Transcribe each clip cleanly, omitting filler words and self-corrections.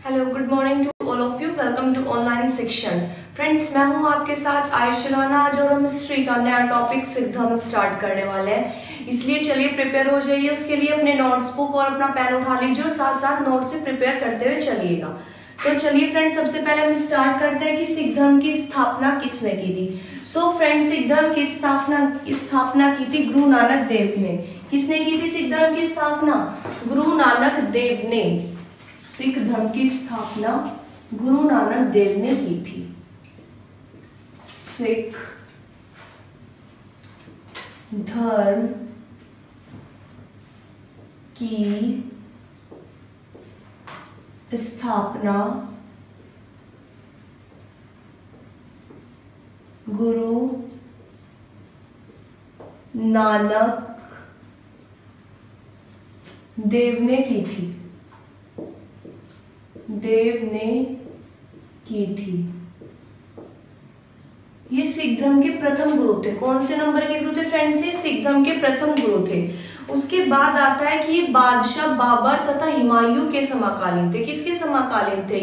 Hello, good morning to all of you. Welcome to online section. Friends, मैं हूं आपके साथ आयुष राणा। आज और हम हिस्ट्री का नया टॉपिक सिद्धम स्टार्ट करने वाले हैं, इसलिए चलिए प्रिपेयर हो जाइए। उसके लिए अपने नोट्स बुक और अपना पेन उठा लीजिए और साथ साथ नोट्स से प्रिपेयर करते हुए चलिएगा। तो चलिए फ्रेंड्स, सबसे पहले हम स्टार्ट करते हैं कि सिख धर्म की स्थापना किसने की थी। सो फ्रेंड्स, सिख धर्म की स्थापना की थी गुरु नानक देव ने। किसने की थी सिख धर्म की स्थापना? गुरु नानक देव ने। सिख धर्म की स्थापना गुरु नानक देव ने की थी। सिख धर्म की स्थापना गुरु नानक देव ने की थी। देव ने की थी। ये सिख धर्म के प्रथम गुरु थे। कौन से नंबर के गुरु थे फ्रेंड्स? ये सिख धर्म के प्रथम गुरु थे। उसके बाद आता है कि ये बादशाह बाबर तथा हुमायूं के समकालीन थे। किसके समकालीन थे?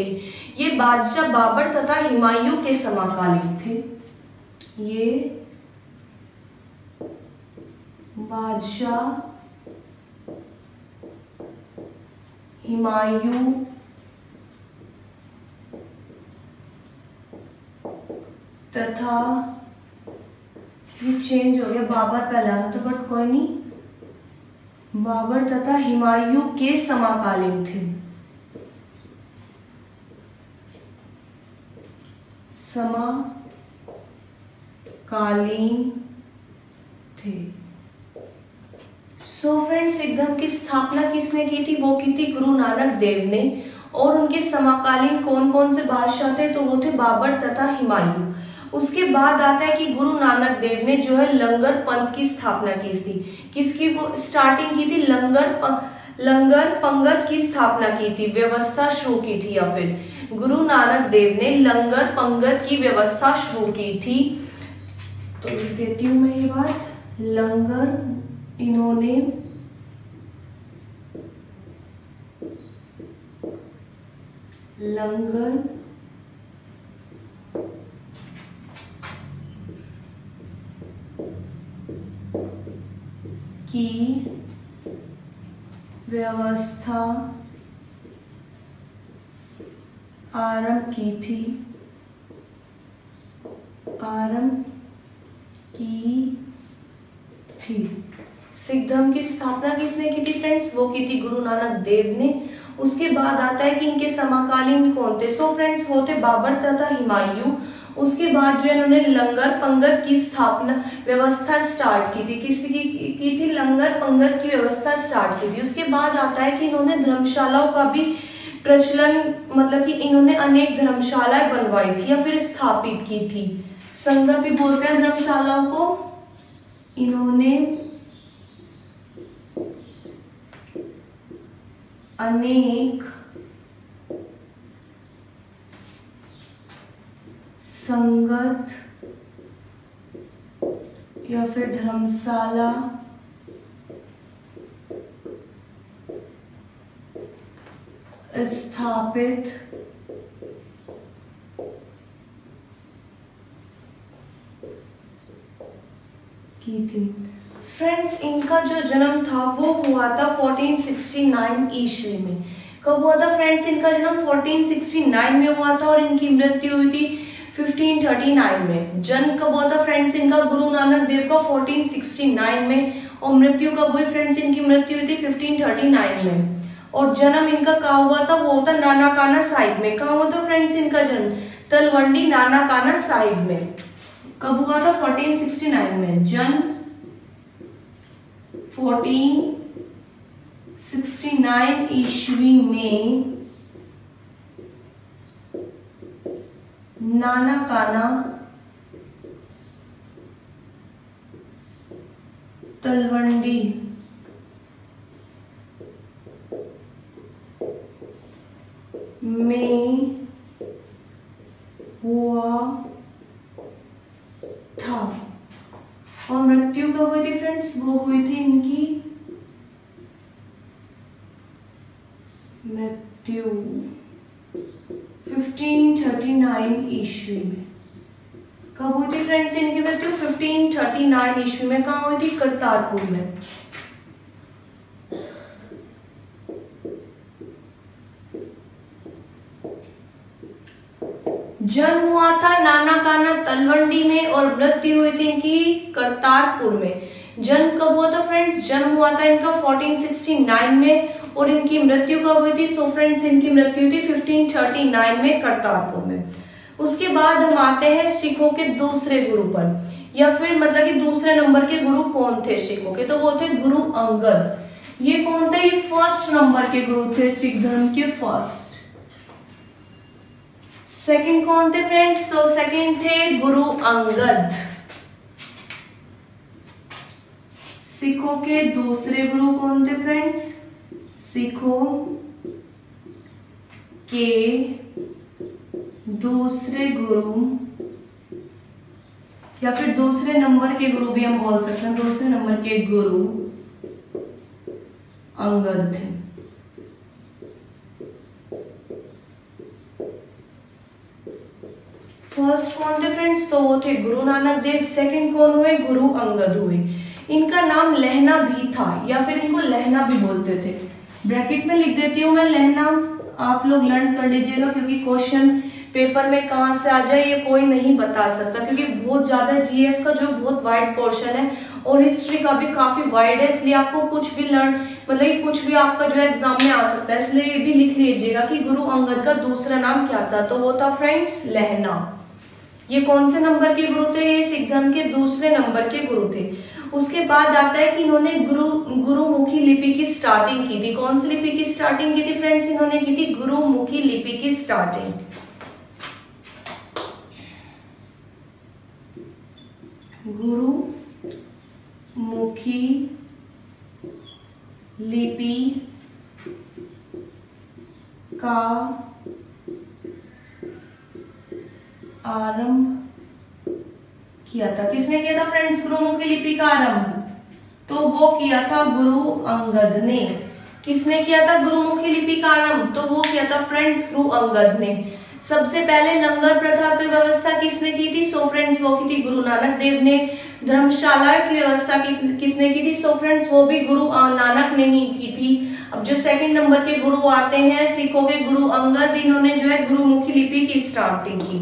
ये बादशाह बाबर तथा हुमायूं के समकालीन थे। ये बादशाह हुमायूं तथा, ये चेंज हो गया, बाबर पहले आना तो, बट कोई नहीं, बाबर तथा हुमायूं के समकालीन थे। समकालीन थे। सो फ्रेंड्स, सिख धर्म की स्थापना किसने की थी? वो की थी गुरु नानक देव ने। और उनके समकालीन कौन कौन से बादशाह थे? तो वो थे बाबर तथा हुमायूं। उसके बाद आता है कि गुरु नानक देव ने जो है लंगर पंथ की स्थापना की थी। किसकी वो स्टार्टिंग की थी? लंगर पंगत की स्थापना की थी, व्यवस्था शुरू की थी। या फिर गुरु नानक देव ने लंगर पंगत की व्यवस्था शुरू की थी। तो लिख देती हूं मैं ये बात। लंगर इन्होंने लंगर की व्यवस्था आरंभ की थी। सिख धर्म की स्थापना किसने की थी फ्रेंड्स? वो की थी गुरु नानक देव ने। उसके बाद आता है कि इनके समकालीन कौन थे? सो फ्रेंड्स, वो थे बाबर तथा हुमायूं। उसके बाद जो है इन्होंने लंगर पंगत की स्थापना व्यवस्था स्टार्ट की थी। किसकी की थी? लंगर पंगत की व्यवस्था स्टार्ट की थी। उसके बाद आता है कि इन्होंने धर्मशालाओं का भी प्रचलन, मतलब कि इन्होंने अनेक धर्मशालाएं बनवाई थी या फिर स्थापित की थी। संगत भी बोलते हैं धर्मशालाओं को। इन्होंने अनेक संगत या फिर धर्मशाला स्थापित की थी। फ्रेंड्स, इनका जो जन्म था वो हुआ था 1469 ईस्वी में। कब हुआ था फ्रेंड्स? इनका जन्म 1469 में हुआ था और इनकी मृत्यु हुई थी 1539 में। जन्म कब हुआ था फ्रेंड्स इनका? गुरु नानक देव का 1469 में। और मृत्यु कब हुई फ्रेंड्स? इनकी मृत्यु हुई थी 1539 में। और जन्म इनका कहाँ हुआ था? वो होता नानाकाना साहिब में। कहाँ हुआ था फ्रेंड्स इनका जन्म? तलवंडी नानाकाना साहिब में। कब हुआ था? 1469 में। जन्म 1469 ईस्वी में नानाकाना तलवंडी में हुआ था। और मृत्यु कब हुई थी फ्रेंड्स? वो हुई थी इनकी मृत्यु 1539 ईस्वी में। कब हुई थी फ्रेंड्स इनकी मृत्यु? 1539 ईस्वी में। कहाँ हुई थी? करतारपुर में। जन्म हुआ था नानाकाना तलवंडी में और मृत्यु हुई थी इनकी करतारपुर में। जन्म कब हुआ था फ्रेंड्स? जन्म हुआ था इनका 1469 में और इनकी मृत्यु कब हुई थी? सो फ्रेंड्स इनकी मृत्यु हुई थी 1539 में करतारपुर में। उसके बाद हम आते हैं सिखों के दूसरे गुरु पर, या फिर मतलब कि दूसरे नंबर के गुरु कौन थे सिखों के? तो वो थे गुरु अंगद। ये कौन थे? ये फर्स्ट नंबर के गुरु थे सिख धर्म के, फर्स्ट। सेकंड कौन थे फ्रेंड्स? तो सेकंड थे गुरु अंगद। सिखों के दूसरे गुरु कौन थे फ्रेंड्स? सिखों के दूसरे गुरु या फिर दूसरे नंबर के गुरु भी हम बोल सकते हैं, दूसरे नंबर के गुरु अंगद थे। फर्स्ट कौन थे फ्रेंड्स? तो वो थे गुरु नानक देव। सेकंड कौन हुए? गुरु अंगद हुए। इनका नाम लहना भी था या फिर इनको लहना भी बोलते थे। ब्रैकेट में लिख देती हूँ मैं लहना, आप लोग लर्न कर लीजिएगा, क्योंकि क्वेश्चन पेपर में कहाँ से आ जाए ये कोई नहीं बता सकता, क्योंकि बहुत ज्यादा जीएस का जो बहुत वाइड पोर्शन है और हिस्ट्री का भी काफी वाइड है, इसलिए आपको कुछ भी लर्न मतलब कुछ भी आपका जो एग्जाम में आ सकता है। इसलिए ये भी लिख लीजिएगा कि गुरु अंगद का दूसरा नाम क्या था? तो वो था फ्रेंड्स लहना। ये कौन से नंबर के गुरु थे? ये सिख धर्म के दूसरे नंबर के गुरु थे। उसके बाद आता है कि इन्होंने गुरुमुखी लिपि की स्टार्टिंग की थी। कौन सी लिपि की स्टार्टिंग की थी फ्रेंड्स? इन्होंने की थी गुरुमुखी लिपि की स्टार्टिंग। गुरुमुखी लिपि का आरंभ किया था। किसने किया था फ्रेंड्स गुरुमुखी लिपि का आरंभ? तो वो किया था गुरु अंगद ने। किसने किया था गुरुमुखी लिपि का आरंभ? तो वो किया था फ्रेंड्स गुरु अंगद ने। सबसे पहले लंगर प्रथा की व्यवस्था किसने की थी? सो फ्रेंड्स वो की थी गुरु नानक देव ने। धर्मशाला की व्यवस्था किसने की थी? सो फ्रेंड्स वो भी गुरु नानक ने ही की थी। अब जो सेकंड नंबर के गुरु आते हैं सिखों के गुरु अंगद, इन्होंने जो है गुरुमुखी लिपि की स्टार्टिंग की।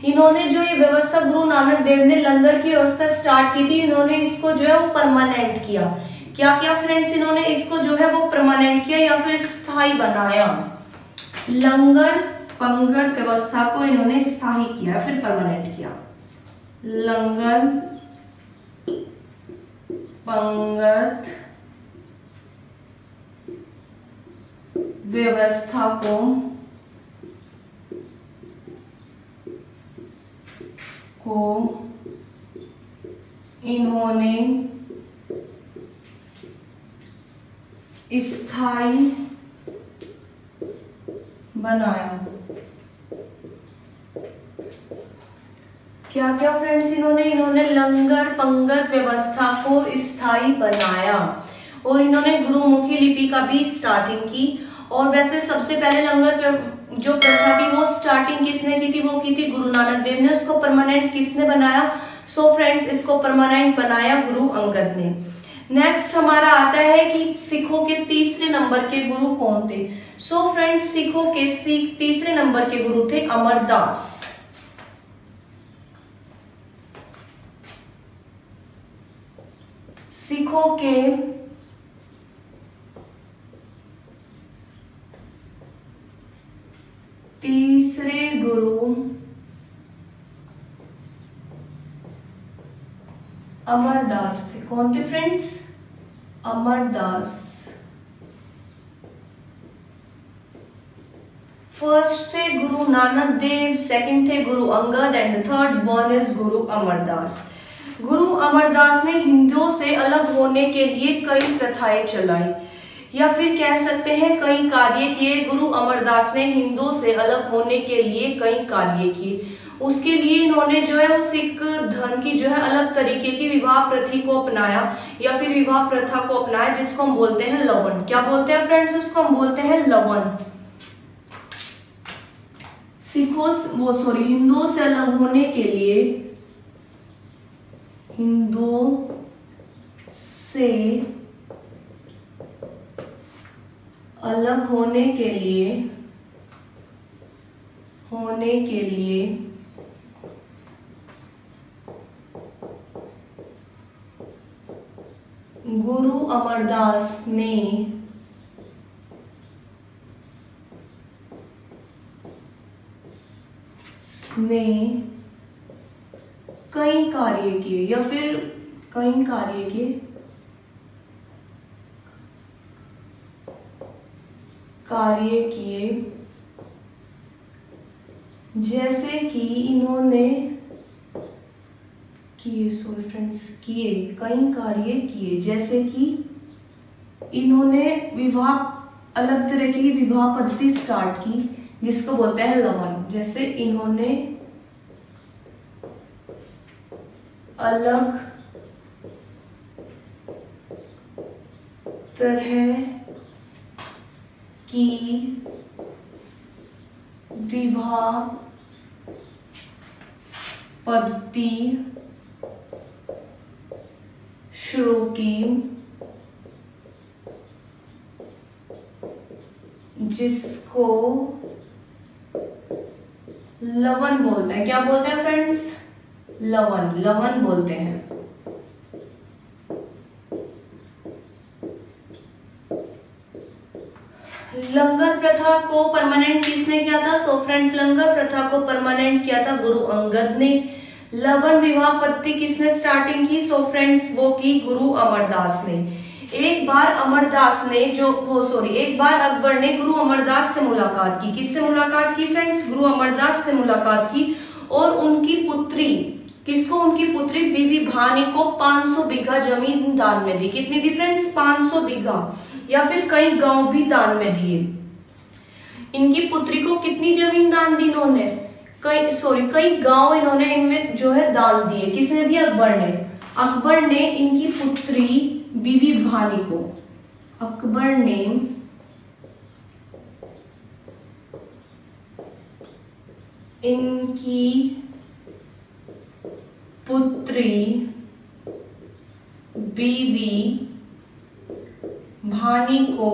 इन्होंने जो ये व्यवस्था गुरु नानक देव ने लंगर की व्यवस्था स्टार्ट की थी, इन्होंने इसको जो है वो परमानेंट किया। क्या किया फ्रेंड्स? इन्होंने इसको जो है वो परमानेंट किया या फिर स्थायी बनाया। लंगर पंगत व्यवस्था को इन्होंने स्थायी किया फिर परमानेंट किया। लंगर पंगत व्यवस्था को इन्होंने स्थायी बनाया। क्या क्या फ्रेंड्स? इन्होंने लंगर पंगत व्यवस्था को स्थायी बनाया और इन्होंने गुरुमुखी लिपि का भी स्टार्टिंग की। और वैसे सबसे पहले लंगर जो प्रथा थी वो स्टार्टिंग किसने की थी? वो की थी गुरु नानक देव ने। उसको परमानेंट किसने बनाया? सो फ्रेंड्स इसको परमानेंट बनाया गुरु अंगद ने। नेक्स्ट हमारा आता है कि सिखों के तीसरे नंबर के गुरु कौन थे? सो फ्रेंड्स सिखों के तीसरे नंबर के गुरु थे अमरदास। सिखों के तीसरे गुरु अमरदास थे। कौन थे फ्रेंड्स? अमरदास। फर्स्ट थे गुरु नानक देव, सेकंड थे Guru Angad and third one is गुरु अमरदास। गुरु अमरदास ने हिंदुओं से अलग होने के लिए कई प्रथाएं चलाई या फिर कह सकते हैं कई कार्य किए। गुरु अमरदास ने हिंदुओं से अलग होने के लिए कई कार्य किए। उसके लिए इन्होंने जो है वो सिख धर्म की जो है अलग तरीके की विवाह प्रथा को अपनाया या फिर विवाह प्रथा को अपनाया, जिसको हम बोलते हैं लवन। क्या बोलते हैं फ्रेंड्स? उसको हम बोलते हैं लवन। हिंदुओं से अलग होने के लिए, हिंदुओं से अलग होने के लिए गुरु अमरदास ने कई कार्य किए, या फिर कई कार्य किए, जैसे कि इन्होंने किए कई कार्य किए, जैसे कि इन्होंने विवाह, अलग तरह की विवाह पद्धति स्टार्ट की जिसको बोलते हैं लवन। जैसे इन्होंने अलग तरह की विवाह पद्धति शुरू की, जिसको लवन बोलते हैं। क्या बोलते हैं फ्रेंड्स? लवन बोलते हैं। लंगर प्रथा को परमानेंट किसने किया था? सो फ्रेंड्स, लंगर प्रथा को परमानेंट किया था गुरु अंगद ने। लवन विवाह पद्धति किसने स्टार्टिंग की? सो फ्रेंड्स, वो की गुरु अमरदास ने। एक बार अकबर ने गुरु अमरदास से मुलाकात की। किससे मुलाकात की फ्रेंड्स? गुरु अमरदास से मुलाकात की, और उनकी पुत्री, किसको? उनकी पुत्री बीबी भानी को 500 बीघा जमीन दान में दी। कितनी दी फ्रेंड्स? 500 बीघा, या फिर कई गांव भी दान में दिए। इनकी पुत्री को कितनी जमीन दान दी इन्होंने? कई गांव इन्होंने इनमें जो है दान दिए। किसने दिया? अकबर ने इनकी पुत्री बीबी भानी को, अकबर ने इनकी पुत्री बीवी भानी को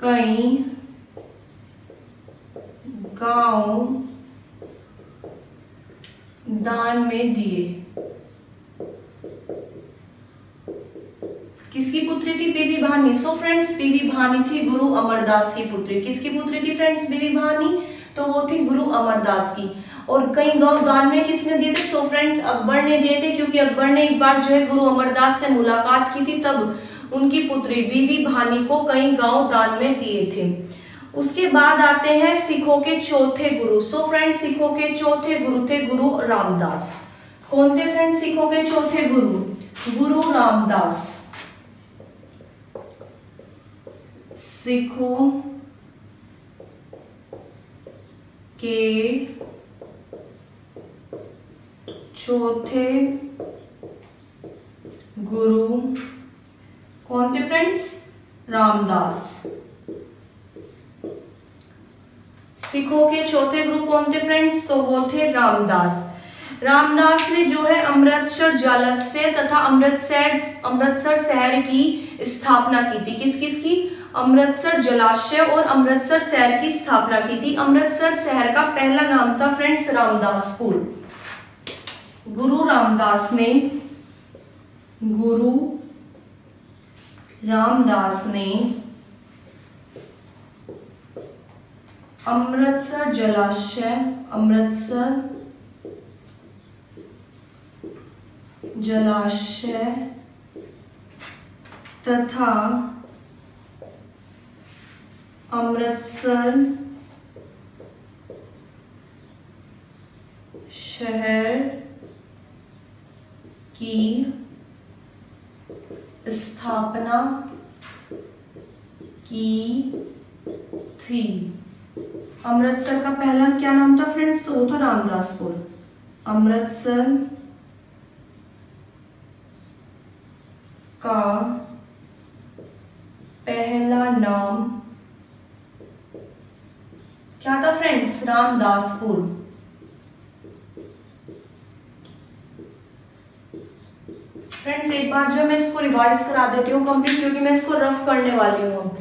कई गांव दान में दिए। किसकी पुत्री थी? बीबी भानी। सो फ्रेंड्स, बीबी भानी थी गुरु अमरदास की पुत्री। किसकी पुत्री थी फ्रेंड्स? बीबी भानी। तो वो थी गुरु अमरदास की। और कई गांव दान में किसने दिए थे? सो फ्रेंड्स, अकबर ने दिए थे, क्योंकि अकबर ने एक बार जो है गुरु अमरदास से मुलाकात की थी, तब उनकी पुत्री बीबी भानी को कई गांव दान में दिए थे। उसके बाद आते हैं सिखों के चौथे गुरु। सो फ्रेंड्स, सिखों के चौथे गुरु थे गुरु रामदास। कौन थे फ्रेंड्स सिखों के चौथे गुरु? गुरु रामदास। सिखों के चौथे गुरु कौन थे फ्रेंड्स? रामदास। सिखों के चौथे गुरु कौन थे फ्रेंड्स? तो वो थे रामदास। रामदास ने जो है अमृतसर जलाशय तथा अमृतसर शहर की स्थापना की थी। किसकी? अमृतसर जलाशय और अमृतसर शहर की स्थापना की थी। अमृतसर शहर का पहला नाम था फ्रेंड्स रामदासपुर। गुरु रामदास ने अमृतसर जलाशय तथा अमृतसर शहर की स्थापना की थी। अमृतसर का पहला क्या नाम था फ्रेंड्स? तो वो था रामदासपुर। अमृतसर का पहला का नाम क्या था फ्रेंड्स? रामदासपुर। फ्रेंड्स एक बार जो मैं इसको रिवाइज करा देती हूँ कंप्लीट, क्योंकि मैं इसको रफ करने वाली हूँ।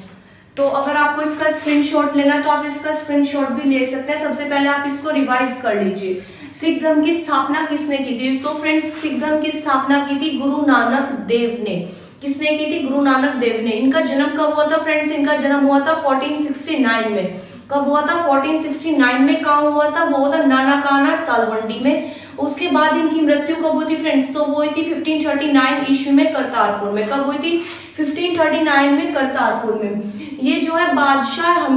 तो अगर आपको इसका स्क्रीनशॉट लेना है तो आप इसका स्क्रीनशॉट भी ले सकते हैं। सबसे पहले आप इसको रिवाइज कर लीजिए। सिख धर्म की स्थापना किसने की थी? तो फ्रेंड्स सिख धर्म की स्थापना की थी गुरु नानक देव ने। किसने की थी? गुरु नानक देव ने। इनका जन्म कब हुआ था फ्रेंड्स? इनका जन्म हुआ था 1469 में। कब हुआ था? 1469 में। कहाँ हुआ था? वो हुआ था नानाकाना तालवंडी में। उसके बाद इनकी मृत्यु कब हुई थी फ्रेंड्स? तो वो हुई थी 1539 ईस्वी में करतारपुर में। कब हुई थी? 1539 में करतारपुर में। ये जो है बादशाह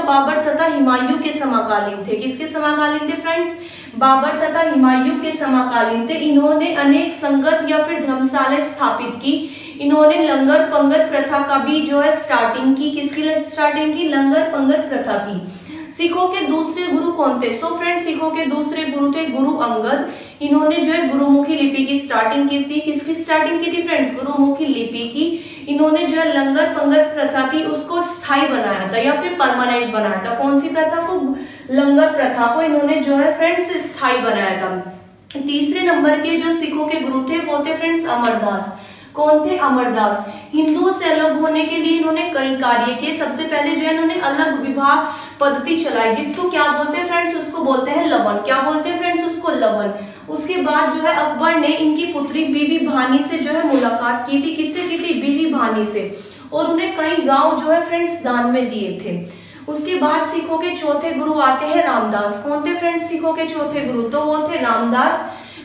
बाबर तथा हुमायूं के समकालीन थे। किसके समकालीन थे फ्रेंड्स? बाबर तथा हुमायूं के समकालीन थे। इन्होंने अनेक संगत या फिर धर्मशाला स्थापित की। इन्होंने लंगर पंगत प्रथा का भी जो है स्टार्टिंग की। किसकी स्टार्टिंग की? लंगर पंगत प्रथा की। सिखों के दूसरे गुरु कौन थे? सो फ्रेंड्स सिखों के दूसरे गुरु थे गुरु अंगद। इन्होंने जो है गुरुमुखी लिपि की स्टार्टिंग की थी। किसकी स्टार्टिंग की थी फ्रेंड्स? गुरुमुखी लिपि की। इन्होंने जो है लंगर पंगत प्रथा थी उसको स्थायी बनाया था या फिर परमानेंट बनाया था। कौन सी प्रथा को? लंगर प्रथा को इन्होंने जो है फ्रेंड्स स्थायी बनाया था। तीसरे नंबर के जो सिखों के गुरु थे वो थे फ्रेंड्स अमरदास। कौन थे? अमरदास। हिंदुओं से अलग होने के लिए इन्होंने कई कार्य किए। सबसे पहले जो है इन्होंने अलग विवाह पद्धति चलाई, जिसको क्या बोलते हैं फ्रेंड्स? उसको बोलते हैं लवन। क्या बोलते हैं फ्रेंड्स? उसको लवन। उसके बाद जो है अकबर ने इनकी पुत्री बीबी भानी से जो है मुलाकात की थी। किससे की थी? बीबी भानी से। और उन्हें कई गांव जो है फ्रेंड्स दान में दिए थे। उसके बाद सिखों के चौथे गुरु आते हैं रामदास। कौन थे फ्रेंड्स सिखों के चौथे गुरु? तो वो थे रामदास।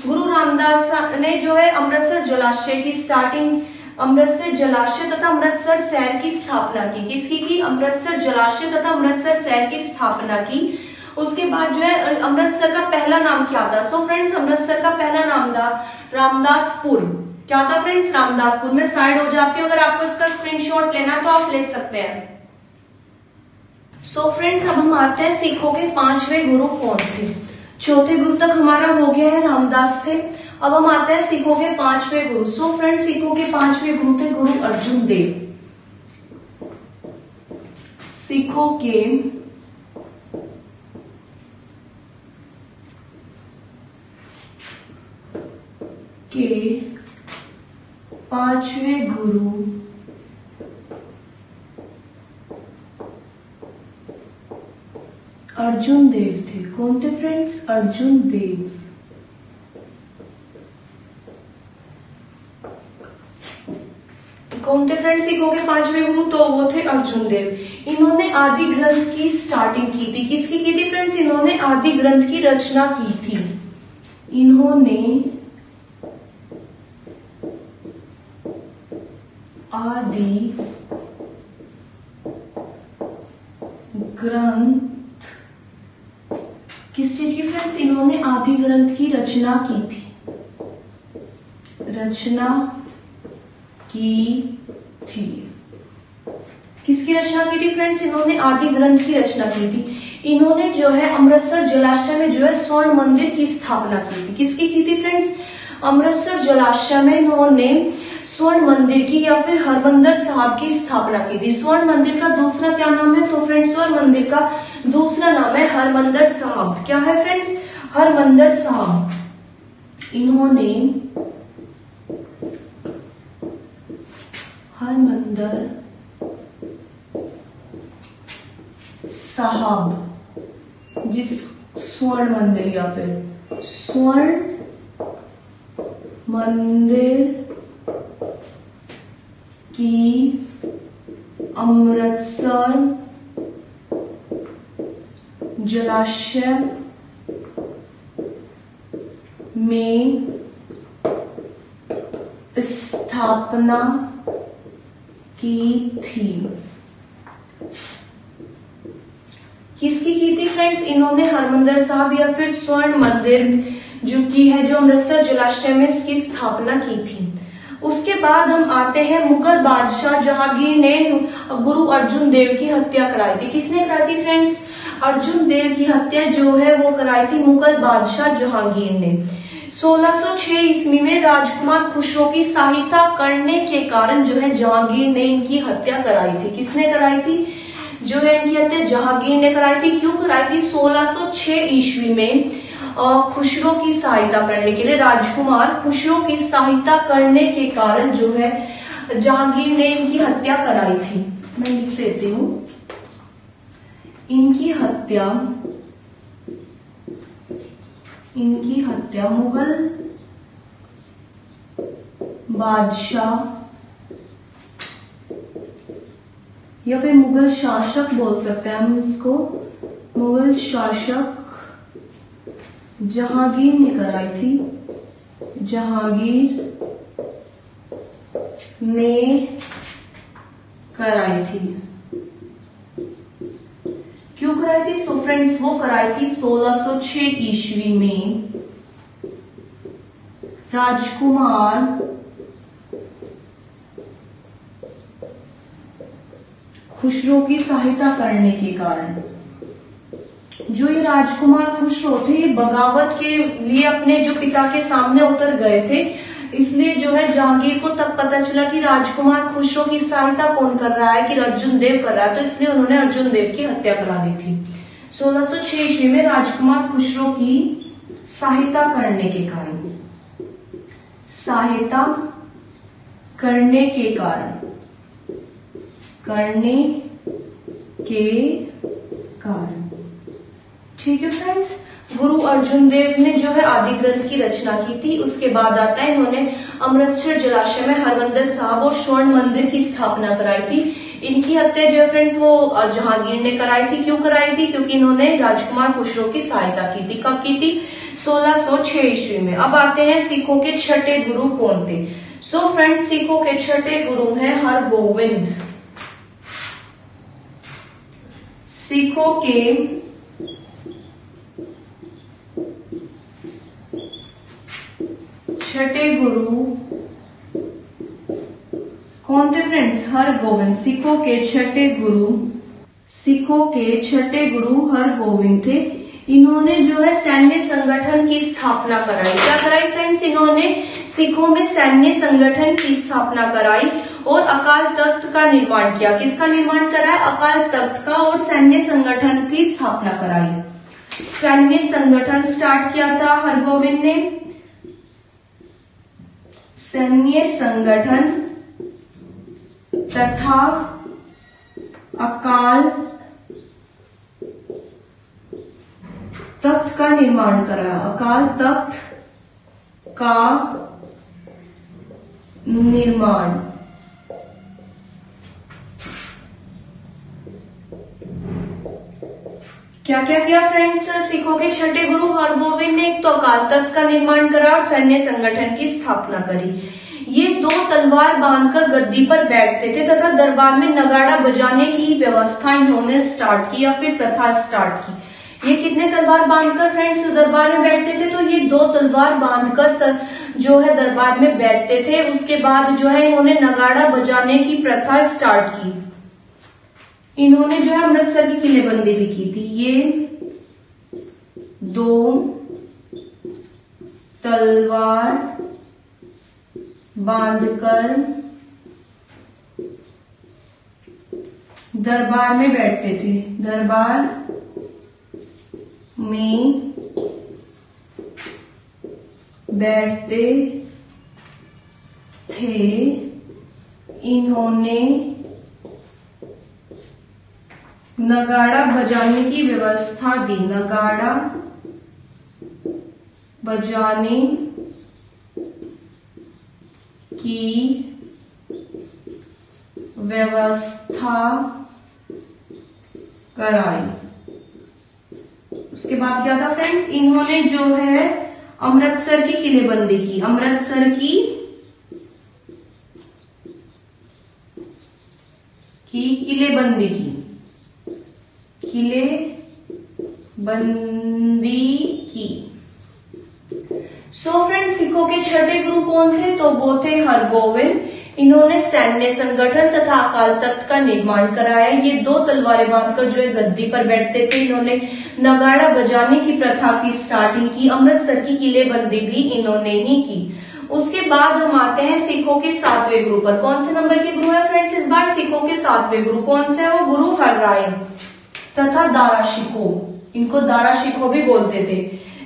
गुरु रामदास ने जो है अमृतसर जलाशय की स्टार्टिंग, अमृतसर जलाशय तथा अमृतसर शहर की स्थापना की। किसकी की? अमृतसर जलाशय तथा अमृतसर शहर की स्थापना की। उसके बाद जो है अमृतसर का पहला नाम क्या था? सो फ्रेंड्स अमृतसर का पहला नाम था रामदासपुर। क्या था फ्रेंड्स? रामदासपुर। में साइड हो जाती हूँ, अगर आपको इसका स्क्रीनशॉट लेना तो आप ले सकते हैं। सो फ्रेंड्स अब हम आते हैं सिखों के पांचवें गुरु कौन थे। चौथे गुरु तक हमारा हो गया है, रामदास थे। अब हम आते हैं सिखों के पांचवें गुरु। सो फ्रेंड्स सिखों के पांचवें गुरु थे गुरु अर्जुन देव। सिखों के पांचवें गुरु अर्जुन देव थे। कौन थे फ्रेंड्स? अर्जुन देव। कौन थे फ्रेंड्स सिखों के पांचवें गुरु? तो वो थे अर्जुन देव। इन्होंने आदि ग्रंथ की स्टार्टिंग की थी। किसकी की थी फ्रेंड्स? इन्होंने आदि ग्रंथ की रचना की थी। इन्होंने आदि ग्रंथ किस चीज की फ्रेंड्स? इन्होंने आदि ग्रंथ की रचना की थी। रचना की थी। किसकी रचना की थी फ्रेंड्स? इन्होंने आदि ग्रंथ की रचना की थी। इन्होंने जो है अमृतसर जलाशय में जो है स्वर्ण मंदिर की स्थापना की थी। किसकी की थी फ्रेंड्स? अमृतसर जलाशय में इन्होंने स्वर्ण मंदिर की या फिर हरमंदिर साहब की स्थापना की थी। स्वर्ण मंदिर का दूसरा क्या नाम है? तो फ्रेंड्स स्वर्ण मंदिर का दूसरा नाम है हरमंदिर साहब। क्या है फ्रेंड्स? हरमंदिर साहब। इन्होंने हरमंदिर साहब जिस स्वर्ण मंदिर या फिर स्वर्ण मंदिर की अमृतसर जलाशय में स्थापना की थी। किसकी की थी फ्रेंड्स? इन्होंने हरमंदिर साहब या फिर स्वर्ण मंदिर जो की है, जो अमृतसर जलाशय में इसकी स्थापना की थी। उसके बाद हम आते हैं मुगल बादशाह जहांगीर ने गुरु अर्जुन देव की हत्या कराई थी। किसने कराई थी फ्रेंड्स? अर्जुन देव की हत्या जो है वो कराई थी मुगल बादशाह जहांगीर ने। 1606 ईस्वी में राजकुमार खुसरो की सहायता करने के कारण जो है जहांगीर ने इनकी हत्या कराई थी। किसने कराई थी? जो है इनकी हत्या जहांगीर ने कराई थी। क्यों कराई थी? 1606 ईस्वी में खुसरो की सहायता करने के लिए, राजकुमार खुसरो की सहायता करने के कारण जो है जहांगीर ने इनकी हत्या कराई थी। मैं लिख देती हूं, इनकी हत्या मुगल बादशाह या फिर मुगल शासक बोल सकते हैं हम इसको, मुगल शासक जहांगीर ने कराई थी। जहांगीर ने कराई थी। क्यों कराई थी? सो फ्रेंड्स वो कराई थी 1606 ईस्वी में राजकुमार खुसरो की सहायता करने के कारण। जो ये राजकुमार खुसरो थे ये बगावत के लिए अपने जो पिता के सामने उतर गए थे, इसलिए जो है जहांगीर को तब पता चला कि राजकुमार खुसरो की सहायता कौन कर रहा है, कि अर्जुन देव कर रहा है, तो इसलिए उन्होंने अर्जुन देव की हत्या करा दी थी। 1606 ईस्वी में राजकुमार खुसरो की सहायता करने के कारण, सहायता करने के कारण, ठीक है फ्रेंड्स। गुरु अर्जुन देव ने जो है आदि ग्रंथ की रचना की थी। उसके बाद आता है इन्होंने अमृतसर जलाशय में हरमंदिर साहब और स्वर्ण मंदिर की स्थापना कराई थी। इनकी हत्या जो है फ्रेंड्स वो जहांगीर ने कराई थी। क्यों कराई थी? क्योंकि इन्होंने राजकुमार खुसरो की सहायता की थी। कब की थी? 1606 ईस्वी में। अब आते हैं सिखों के छठे गुरु कौन थे। सो फ्रेंड्स सिखों के छठे गुरु हैं हरगोविंद। सिखों के छठे गुरु कौन थे फ्रेंड्स? हरगोविंद। सिखों के छठे गुरु हरगोविंद थे। इन्होंने जो है सैन्य संगठन की स्थापना कराई। क्या कराई फ्रेंड्स? इन्होंने सिखों में सैन्य संगठन की स्थापना कराई और अकाल तख्त का निर्माण किया। किसका निर्माण कराया? अकाल तख्त का, और सैन्य संगठन की स्थापना कराई। सैन्य संगठन स्टार्ट किया था हरगोविंद ने। सैन्य संगठन तथा अकाल तख्त का निर्माण करा। अकाल तख्त का निर्माण। क्या क्या किया फ्रेंड्स सिखों के छठे गुरु हरगोविंद ने? एक तो अकाल तख्त का निर्माण करा और सैन्य संगठन की स्थापना करी। ये 2 तलवार बांधकर गद्दी पर बैठते थे तथा दरबार में नगाड़ा बजाने की व्यवस्था इन्होंने स्टार्ट की या फिर प्रथा स्टार्ट की। ये कितने तलवार बांधकर फ्रेंड्स दरबार में बैठते थे? तो ये 2 तलवार बांधकर जो है दरबार में बैठते थे। उसके बाद जो है इन्होंने नगाड़ा बजाने की प्रथा स्टार्ट की। इन्होंने जो है अमृतसर की किलेबंदी भी की थी। ये 2 तलवार बांधकर दरबार में बैठते थे। दरबार में बैठते थे। इन्होंने नगाड़ा बजाने की व्यवस्था दी। नगाड़ा बजाने की व्यवस्था कराई। उसके बाद क्या था फ्रेंड्स? इन्होंने जो है अमृतसर की किलेबंदी की। अमृतसर की किलेबंदी की। किलेबंदी की। सो फ्रेंड्स सिखों के छठे गुरु कौन थे? तो वो थे हरगोविंद। इन्होंने सैन्य संगठन तथा अकाल तख्त का निर्माण कराया। ये 2 तलवारें बांधकर जो है गद्दी पर बैठते थे। इन्होंने नगाड़ा बजाने की प्रथा की स्टार्टिंग की। अमृतसर की किलेबंदी भी इन्होंने ही की। उसके बाद हम आते हैं सिखों के 7वें गुरु पर। कौन से नंबर के गुरु है फ्रेंड्स इस बार? सिखों के 7वें गुरु कौन से है? वो गुरु हरराय तथा दारा शिकोह, इनको दारा शिकोह भी बोलते थे।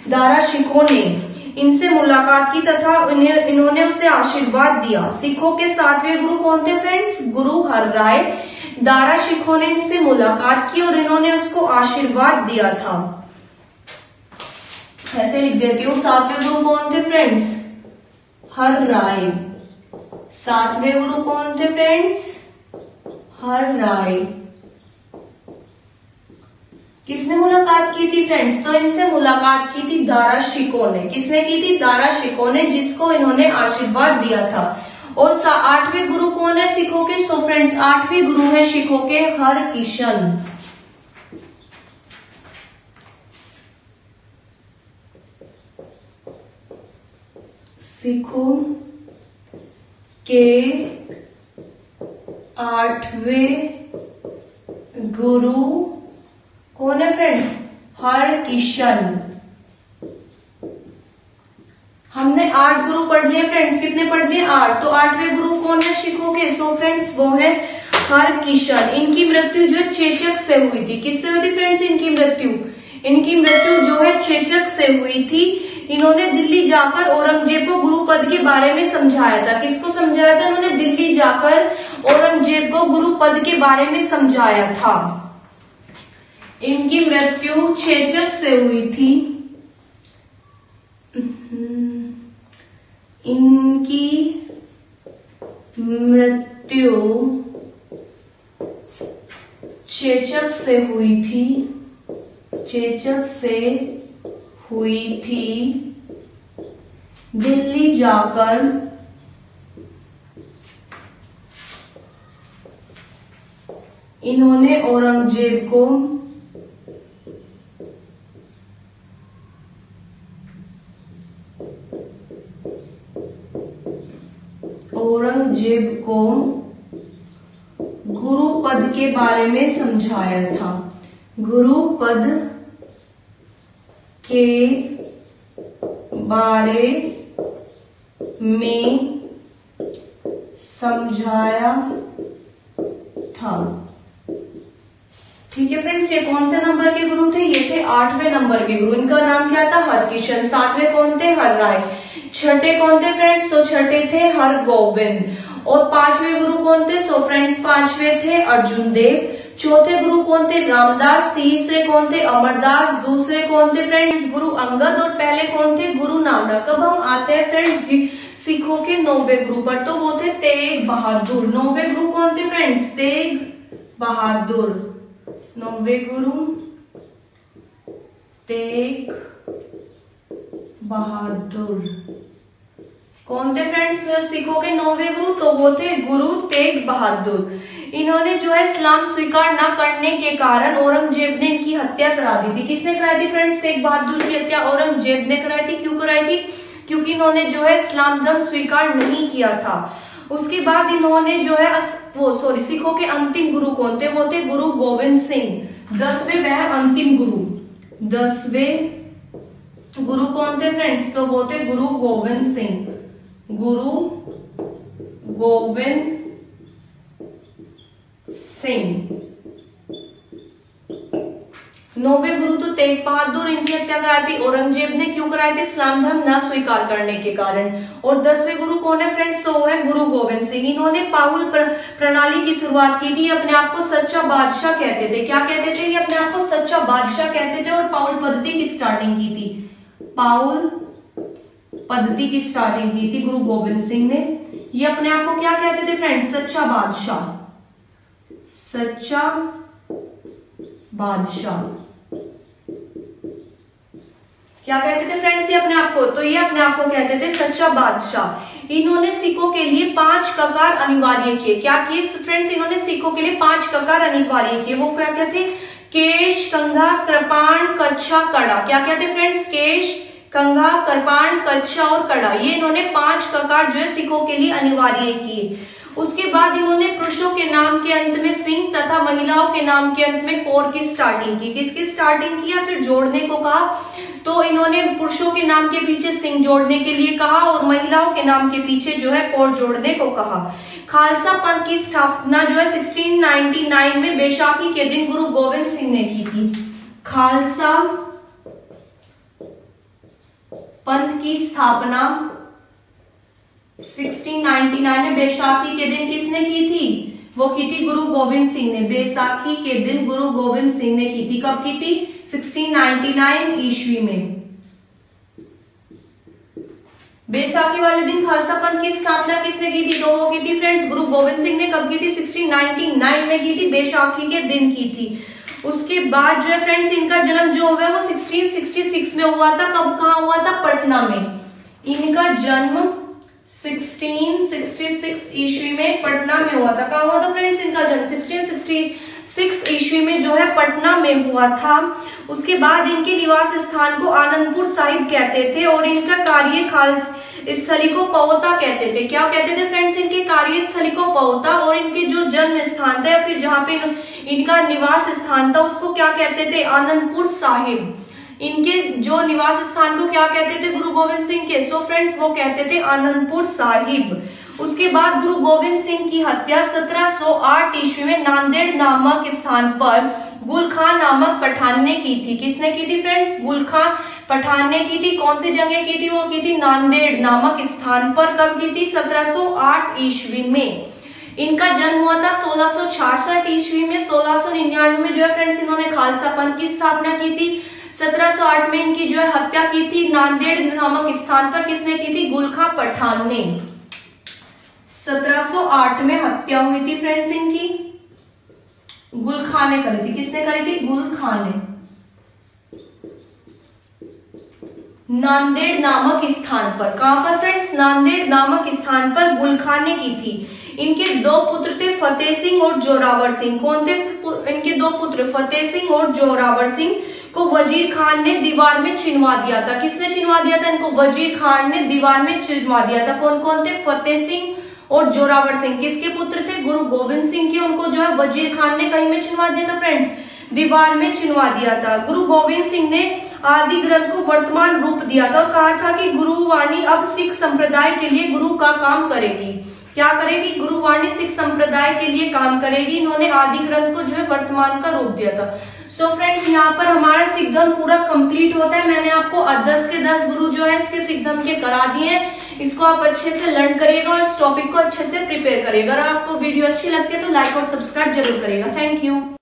दारा शिकोह ने इनसे मुलाकात की तथा इन्होंने उसे आशीर्वाद दिया। सिखों के 7वें गुरु कौन थे फ्रेंड्स? गुरु हरराय। दारा शिकोह ने इनसे मुलाकात की और इन्होंने उसको आशीर्वाद दिया था। ऐसे लिख देती हूँ। 7वें गुरु कौन थे फ्रेंड्स? हरराय। 7वें गुरु कौन थे फ्रेंड्स? हरराय। किसने मुलाकात की थी फ्रेंड्स? तो इनसे मुलाकात की थी दारा शिकोह ने। किसने की थी? दारा शिकोह ने, जिसको इन्होंने आशीर्वाद दिया था। और 8वें गुरु कौन है सिखों के? सो फ्रेंड्स 8वें गुरु है सिखों के हरकिशन। सिखों के 8वें गुरु कौन है फ्रेंड्स? हरकिशन। हमने 8 गुरु पढ़ लिए फ्रेंड्स। कितने पढ़ लिए? 8। तो 8वें गुरु कौन है सिखों के? सो फ्रेंड्स वो है हरकिशन। इनकी मृत्यु जो है चेचक से हुई थी। किससे हुई थी फ्रेंड्स इनकी मृत्यु? इनकी मृत्यु जो है चेचक से हुई थी। इन्होंने दिल्ली जाकर औरंगजेब को गुरु पद के बारे में समझाया था। किसको समझाया था? इन्होंने दिल्ली जाकर औरंगजेब को गुरु पद के बारे में समझाया था। इनकी मृत्यु चेचक से हुई थी। इनकी मृत्यु चेचक से हुई थी। चेचक से हुई थी। दिल्ली जाकर इन्होंने औरंगजेब को गुरु पद के बारे में समझाया था। गुरु पद के बारे में समझाया था। ठीक है फ्रेंड्स, ये कौन से नंबर के गुरु थे? ये थे 8वें नंबर के गुरु। इनका नाम क्या था? हरकिशन। 7वें कौन थे? हरराय। छठे कौन थे फ्रेंड्स? तो छठे थे हरगोविंद। और 5वें गुरु कौन थे? सो फ्रेंड्स 5वें थे अर्जुन देव। चौथे गुरु कौन थे? रामदास। तीसरे कौन थे? अमरदास। दूसरे कौन थे फ्रेंड्स? गुरु अंगद। और पहले कौन थे? गुरु नानक। अब हम आते हैं फ्रेंड्स सिखों के 9वें गुरु पर। तो वो थे तेग बहादुर। 9वें गुरु कौन थे फ्रेंड्स? तेग बहादुर। 9वें गुरु तेग बहादुर। कौन थे फ्रेंड्स सिखों के 9वें गुरु? तो वो थे गुरु तेग बहादुर। इन्होंने जो है इस्लाम स्वीकार न करने के कारण औरंगजेब ने इनकी हत्या करा दी थी। किसने कराई थी फ्रेंड्स तेग बहादुर की हत्या? औरंगजेब ने कराई थी। क्यों कराई थी? क्योंकि इन्होंने जो है इस्लाम धर्म स्वीकार नहीं किया था। उसके बाद इन्होंने जो है सिखों के अंतिम गुरु कौन थे? वो थे गुरु गोविंद सिंह। 10वें वह अंतिम गुरु। 10वें गुरु कौन थे फ्रेंड्स? तो वो थे गुरु गोविंद सिंह। गुरु गोविंद सिंह। 9वें गुरु तो तेग बहादुर। इनकी हत्या कराई थी औरंगजेब ने। क्यों कराई थी? इस्लाम धर्म न स्वीकार करने के कारण। और 10वें गुरु कौन है फ्रेंड्स? तो वो है गुरु गोविंद सिंह। इन्होंने पाहुल प्रणाली की शुरुआत की थी। अपने आप को सच्चा बादशाह कहते थे। क्या कहते थे? ये अपने आप को सच्चा बादशाह कहते थे। और पाहुल पद्धति की स्टार्टिंग की थी। पाहुल पद्धति की स्टार्टिंग की थी गुरु गोविंद सिंह ने। ये अपने आप को क्या कहते थे फ्रेंड्स? सच्चा बादशाह। सच्चा बादशाह क्या कहते थे फ्रेंड्स ये अपने आप को? तो ये अपने आप को कहते थे सच्चा बादशाह। इन्होंने सिखों के लिए 5 ककार अनिवार्य किए। क्या किए फ्रेंड्स? इन्होंने सिखों के लिए 5 ककार अनिवार्य किए। वो क्या क्या थे? केश, कंघा, कृपाण, कच्छा, कड़ा। क्या क्या थे फ्रेंड्स? केश, कंघा, कृपाण, कच्छा और कड़ा। ये इन्होंने 5 ककार जो है सिखों के लिए अनिवार्य किए। उसके बाद इन्होंने पुरुषों के नाम के अंत में सिंह तथा महिलाओं के नाम के अंत में कोर की स्टार्टिंग की। किसकी स्टार्टिंग की या फिर जोड़ने को कहा? तो इन्होंने पुरुषों के नाम के पीछे सिंह जोड़ने के लिए कहा और महिलाओं के नाम के पीछे जो है कोर जोड़ने को कहा। खालसा पंथ की स्थापना जो है 1699 में बैसाखी के दिन गुरु गोविंद सिंह ने की थी। खालसा पंथ की स्थापना 1699 में बैसाखी के दिन किसने की थी? वो की थी गुरु गोविंद सिंह ने। बैसाखी के दिन गुरु गोविंद सिंह ने की थी। कब की थी? 1699 ईस्वी में। बैसाखी वाले दिन खालसा पंथ की स्थापना किसने की थी? तो वो की थी फ्रेंड्स गुरु गोविंद सिंह ने। कब की थी? 1699 में की थी, बैसाखी के दिन की थी। उसके बाद जो है फ्रेंड्स इनका जन्म जो हुआ है वो 1666 में हुआ था। कब कहाँ हुआ था? पटना में। इनका जन्म 1666 ईस्वी में पटना में हुआ था। कहाँ हुआ था फ्रेंड्स इनका जन्म? 1666 ईस्वी में जो है पटना में हुआ था। उसके बाद इनके निवास स्थान को आनंदपुर साहिब कहते थे और इनका कार्य खालसा स्थली को पवता कहते थे। क्या कहते थे फ्रेंड्स? इनके कार्यस्थली को पवता, और इनके जो जन्म स्थान था या फिर जहां पे इनका निवास स्थान था उसको क्या कहते थे? आनंदपुर साहिब। इनके जो निवास स्थान को क्या कहते थे गुरु गोविंद सिंह के? सो फ्रेंड्स वो कहते थे आनंदपुर साहिब। उसके बाद गुरु गोविंद सिंह की हत्या 1708 ईस्वी में नांदेड़ नामक स्थान पर गुल खां नामक पठान ने की थी। किसने की थी फ्रेंड्स? गुल खां पठान ने की थी। कौन सी जगह की थी? वो की थी नांदेड़ नामक स्थान पर। कब की थी? 1708 ईस्वी में। इनका जन्म हुआ था 1666 ईस्वी में। 1699 में जो है फ्रेंड्स इन्होंने खालसा पंथ की स्थापना की थी। 1708 में इनकी जो है हत्या की थी नांदेड़ नामक स्थान पर। किसने की थी? गुल खां पठान ने। 1708 में हत्या हुई थी फ्रेंड्स इनकी। गुल खां ने करी थी। किसने करी थी? गुल खां ने। नांदेड़ नामक स्थान पर। कहां पर फ्रेंड्स? नांदेड़ नामक स्थान पर गुल खां ने की थी। इनके दो पुत्र थे, फतेह सिंह और जोरावर सिंह। कौन थे इनके दो पुत्र? फतेह सिंह और जोरावर सिंह को वजीर खान ने दीवार में चिनवा दिया था। किसने चिनवा दिया था इनको? वजीर खान ने दीवार में चिनवा दिया था। कौन कौन थे? फतेह सिंह और जोरावर सिंह। किसके पुत्र थे? गुरु गोविंद सिंह के। उनको जो है वजीर खान ने कहीं में चिनवा दिया था फ्रेंड्स? दीवार में चिनवा दिया था। गुरु गोविंद सिंह ने आदि ग्रंथ को वर्तमान रूप दिया था और कहा था कि गुरुवाणी अब सिख संप्रदाय के लिए गुरु का काम करेगी। क्या करेगी? गुरुवाणी सिख संप्रदाय के लिए काम करेगी। इन्होंने आदि ग्रंथ को जो है वर्तमान का रूप दिया था। सो फ्रेंड्स यहाँ पर हमारा सिख धर्म पूरा कंप्लीट होता है। मैंने आपको 10 के 10 गुरु जो है इसके सिख धर्म के करा दिए हैं। इसको आप अच्छे से लर्न करिएगा और इस टॉपिक को अच्छे से प्रिपेयर करिएगा। अगर आपको वीडियो अच्छी लगती है तो लाइक और सब्सक्राइब जरूर करिएगा। Thank you.